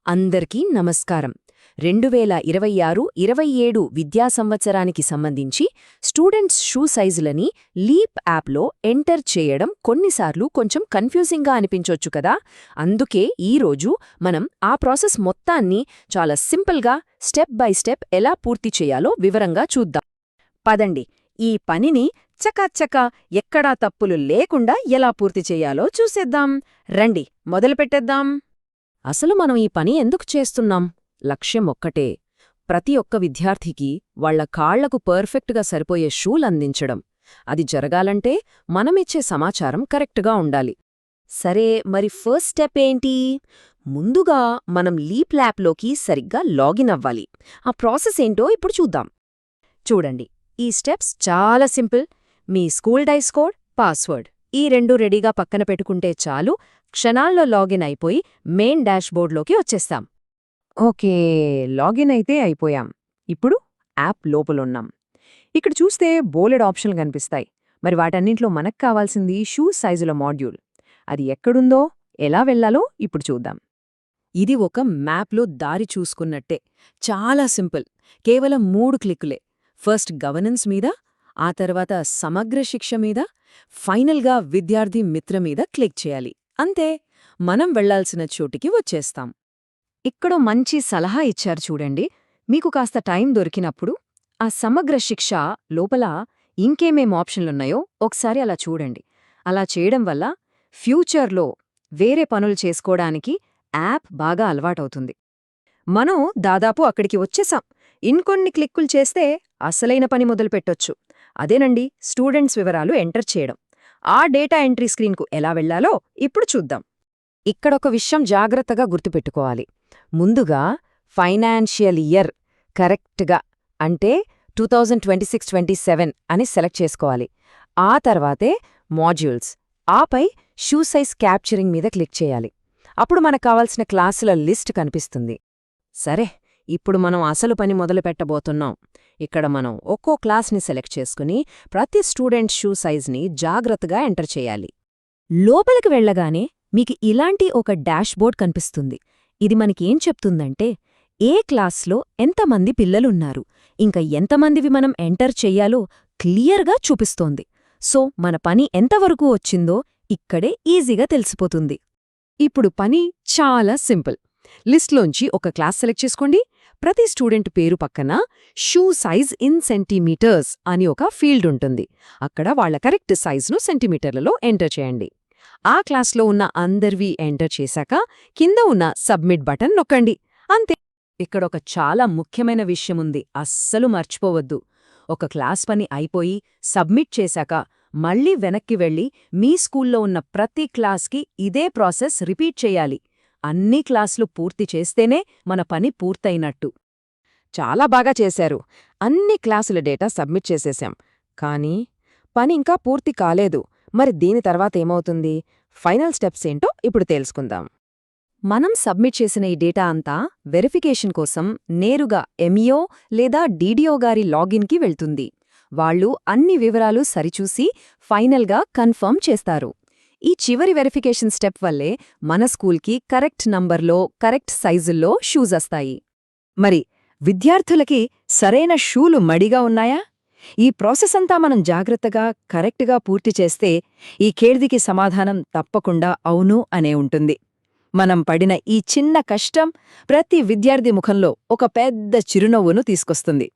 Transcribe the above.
అందరికీ నమస్కారం. 2026-27 విద్యా సంవత్సరానికి సంబంధించి స్టూడెంట్స్ షూ సైజులని లీప్ యాప్లో ఎంటర్ చేయడం కొన్నిసార్లు కొంచెం కన్ఫ్యూజింగ్గా అనిపించొచ్చు కదా. అందుకే ఈరోజు మనం ఆ ప్రాసెస్ మొత్తాన్ని చాలా సింపుల్గా స్టెప్ బై స్టెప్ ఎలా పూర్తి చేయాలో వివరంగా చూద్దాం. పదండి, ఈ పనిని చకాచకా ఎక్కడా తప్పులు లేకుండా ఎలా పూర్తి చేయాలో చూసేద్దాం. రండి, మొదలుపెట్టేద్దాం. అసలు మనం ఈ పని ఎందుకు చేస్తున్నాం? లక్ష్యం ఒక్కటే, ప్రతి ఒక్క విద్యార్థికి వాళ్ల కాళ్లకు పర్ఫెక్ట్గా సరిపోయే షూలందించడం. అది జరగాలంటే మనమిచ్చే సమాచారం కరెక్ట్గా ఉండాలి. సరే, మరి ఫస్ట్ స్టెప్ ఏంటి? ముందుగా మనం లీప్ ల్యాప్లోకి సరిగ్గా లాగిన్ అవ్వాలి. ఆ ప్రాసెస్ ఏంటో ఇప్పుడు చూద్దాం. చూడండి, ఈ స్టెప్స్ చాలా సింపుల్. మీ స్కూల్ డైస్ కోడ్, పాస్వర్డ్ ఈ రెండు రెడీగా పక్కన పెట్టుకుంటే చాలు. క్షణాల్లో లాగిన్ అయిపోయి మెయిన్ డాష్బోర్డ్లోకి వచ్చేస్తాం. ఓకే, లాగిన్ అయితే అయిపోయాం. ఇప్పుడు యాప్ లోపలున్నాం. ఇక్కడ చూస్తే బోలెడ్ ఆప్షన్లు కనిపిస్తాయి. మరి వాటన్నింట్లో మనకు కావాల్సింది షూ సైజుల మాడ్యూల్. అది ఎక్కడుందో, ఎలా వెళ్లాలో ఇప్పుడు చూద్దాం. ఇది ఒక మ్యాప్లో దారి చూసుకున్నట్టే. చాలా సింపుల్. కేవలం 3 క్లిక్కులే. ఫస్ట్ గవర్నెన్స్ మీద, ఆ తర్వాత సమగ్ర శిక్ష మీద, ఫైనల్గా విద్యార్థి మిత్ర మీద క్లిక్ చేయాలి. అంతే, మనం వెళ్లాల్సిన చోటికి వచ్చేస్తాం. ఇక్కడో మంచి సలహా ఇచ్చారు చూడండి. మీకు కాస్త టైం దొరికినప్పుడు ఆ సమగ్ర శిక్ష లోపల ఇంకేమేం ఆప్షన్లున్నాయో ఒకసారి అలా చూడండి. అలా చేయడం వల్ల ఫ్యూచర్లో వేరే పనులు చేసుకోవడానికి యాప్ బాగా అలవాటవుతుంది. మనం దాదాపు అక్కడికి వచ్చేసాం. ఇంకొన్ని క్లిక్కులు చేస్తే అసలైన పని మొదలుపెట్టొచ్చు. అదేనండి, స్టూడెంట్స్ వివరాలు ఎంటర్ చేయడం. ఆ డేటా ఎంట్రీ స్క్రీన్కు ఎలా వెళ్లాలో ఇప్పుడు చూద్దాం. ఇక్కడొక విషయం జాగ్రత్తగా గుర్తుపెట్టుకోవాలి. ముందుగా ఫైనాన్షియల్ ఇయర్ కరెక్ట్గా, అంటే 2026-27 అని సెలెక్ట్ చేసుకోవాలి. ఆ తర్వాతే మాడ్యూల్స్, ఆపై షూ సైజ్ క్యాప్చరింగ్ మీద క్లిక్ చేయాలి. అప్పుడు మనకు కావాల్సిన క్లాసుల లిస్ట్ కనిపిస్తుంది. సరే, ఇప్పుడు మనం అసలు పని మొదలుపెట్టబోతున్నాం. ఇక్కడ మనం ఒక్కో క్లాస్ని సెలెక్ట్ చేసుకుని ప్రతి స్టూడెంట్ షూ సైజ్ని జాగ్రత్తగా ఎంటర్ చేయాలి. లోపలికి వెళ్లగానే మీకు ఇలాంటి ఒక డాష్బోర్డ్ కనిపిస్తుంది. ఇది మనకేం చెప్తుందంటే ఏ క్లాస్లో ఎంతమంది పిల్లలున్నారు, ఇంకా ఎంతమందివి మనం ఎంటర్ చెయ్యాలో క్లియర్గా చూపిస్తోంది. సో మన పని ఎంతవరకు వచ్చిందో ఇక్కడే ఈజీగా తెలిసిపోతుంది. ఇప్పుడు పని చాలా సింపుల్. లిస్ట్లోంచి ఒక క్లాస్ సెలెక్ట్ చేసుకోండి. ప్రతి స్టూడెంట్ పేరు పక్కన షూ సైజ్ ఇన్ సెంటీమీటర్స్ అని ఒక ఫీల్డ్ ఉంటుంది. అక్కడ వాళ్ల కరెక్ట్ సైజ్ను సెంటీమీటర్లలో ఎంటర్ చేయండి. ఆ క్లాస్లో ఉన్న అందర్వీ ఎంటర్ చేశాక కింద ఉన్న సబ్మిట్ బటన్ నొక్కండి. అంతే. ఇక్కడొక చాలా ముఖ్యమైన విషయముంది, అస్సలు మర్చిపోవద్దు. ఒక క్లాస్ పని అయిపోయి సబ్మిట్ చేశాక మళ్ళీ వెనక్కి వెళ్ళి మీ స్కూల్లో ఉన్న ప్రతి క్లాస్కి ఇదే ప్రాసెస్ రిపీట్ చేయాలి. అన్ని క్లాసులు పూర్తి చేస్తేనే మన పని పూర్తయినట్టు. చాలా బాగా చేశారు. అన్ని క్లాసుల డేటా సబ్మిట్ చేసేశాం. కానీ పని ఇంకా పూర్తి కాలేదు. మరి దీని తర్వాతేమవుతుంది? ఫైనల్ స్టెప్స్ ఏంటో ఇప్పుడు తెలుసుకుందాం. మనం సబ్మిట్ చేసిన ఈ డేటా అంతా వెరిఫికేషన్ కోసం నేరుగా ఎంఈఓ లేదా డీడీఓ గారి లాగిన్కి వెళ్తుంది. వాళ్ళు అన్ని వివరాలు సరిచూసి ఫైనల్గా కన్ఫర్మ్ చేస్తారు. ఈ చివరి వెరిఫికేషన్ స్టెప్ వల్లే మన స్కూల్కి కరెక్ట్ నంబర్లో, కరెక్ట్ సైజుల్లో షూస్ వస్తాయి. మరి విద్యార్థులకి సరైన షూలు మడిగా ఉన్నాయా? ఈ ప్రాసెస్ అంతా మనం జాగ్రత్తగా, కరెక్ట్గా పూర్తి చేస్తే ఈ కేள்వికి సమాధానం తప్పకుండా అవును అనే ఉంటుంది. మనం పడిన ఈ చిన్న కష్టం ప్రతి విద్యార్థి ముఖంలో ఒక పెద్ద చిరునవ్వును తీసుకొస్తుంది.